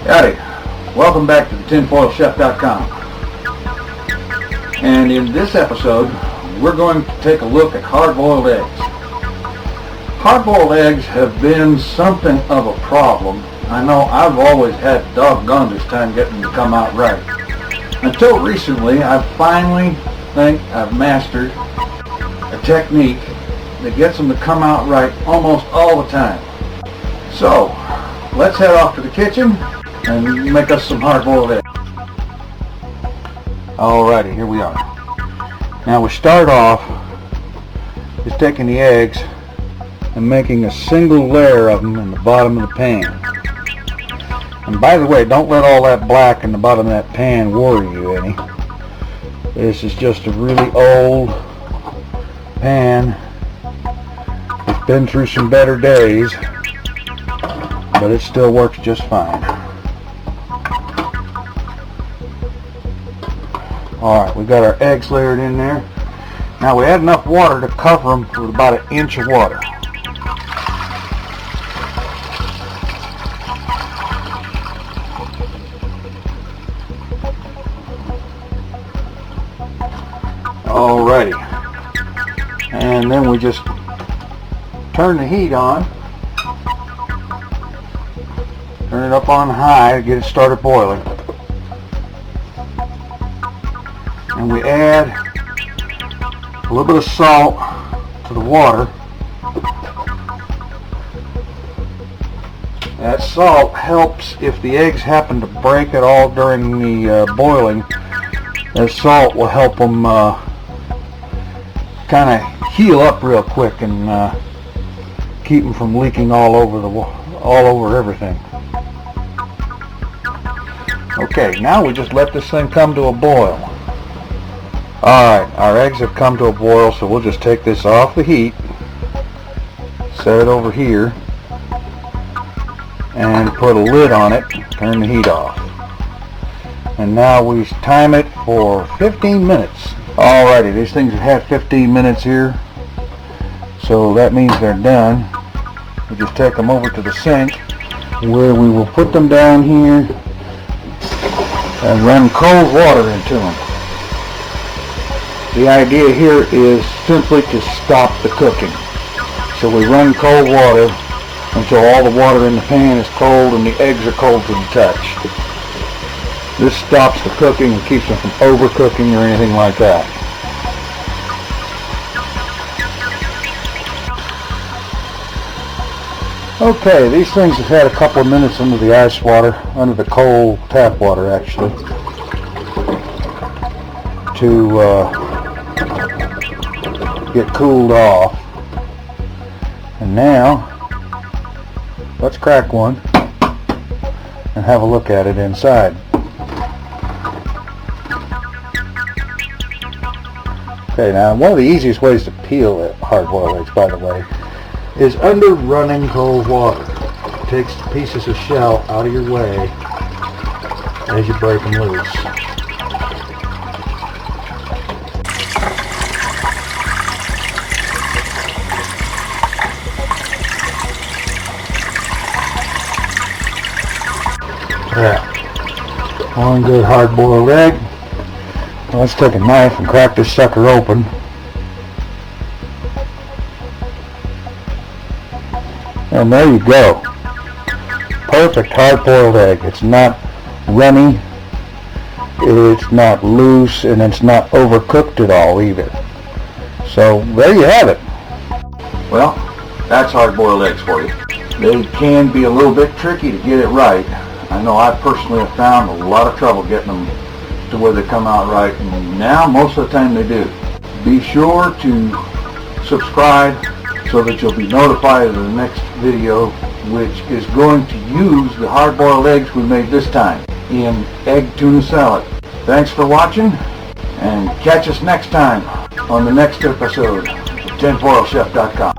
Howdy, welcome back to the tinfoilchef.com. And in this episode, we're going to take a look at hard-boiled eggs. Hard-boiled eggs have been something of a problem. I know I've always had doggone this time getting them to come out right. Until recently, I finally think I've mastered a technique that gets them to come out right almost all the time. So, let's head off to the kitchen and make us some hard-boiled eggs. Alrighty, here we are. Now we start off just taking the eggs and making a single layer of them in the bottom of the pan. And by the way, don't let all that black in the bottom of that pan worry you any. This is just a really old pan. It's been through some better days, but it still works just fine. Alright, we got our eggs layered in there. Now we add enough water to cover them with about 1 inch of water. Alrighty. And then we just turn the heat on. Turn it up on high to get it started boiling. And we add a little bit of salt to the water. That salt helps if the eggs happen to break at all during the boiling. That salt will help them kind of heal up real quick and keep them from leaking all over everything. Okay, now we just let this thing come to a boil. Alright, our eggs have come to a boil, so we'll just take this off the heat, set it over here, and put a lid on it, turn the heat off. And now we time it for 15 minutes. Alrighty, these things have had 15 minutes here, so that means they're done. We just take them over to the sink, where we will put them down here and run cold water into them. The idea here is simply to stop the cooking. So we run cold water until all the water in the pan is cold and the eggs are cold to the touch. This stops the cooking and keeps them from overcooking or anything like that. Okay, these things have had a couple of minutes under the ice water, under the cold tap water actually, to get cooled off. And now let's crack one and have a look at it inside. Okay, now one of the easiest ways to peel hard-boiled eggs, by the way, is under running cold water. It takes pieces of shell out of your way as you break them loose. Yeah, one good hard-boiled egg. Now let's take a knife and crack this sucker open. And there you go. Perfect hard-boiled egg. It's not runny, it's not loose, and it's not overcooked at all either. So there you have it. Well, that's hard-boiled eggs for you. They can be a little bit tricky to get it right. I know I personally have found a lot of trouble getting them to where they come out right, and now most of the time they do. Be sure to subscribe so that you'll be notified of the next video, which is going to use the hard-boiled eggs we made this time in egg tuna salad. Thanks for watching, and catch us next time on the next episode of tinfoilchef.com.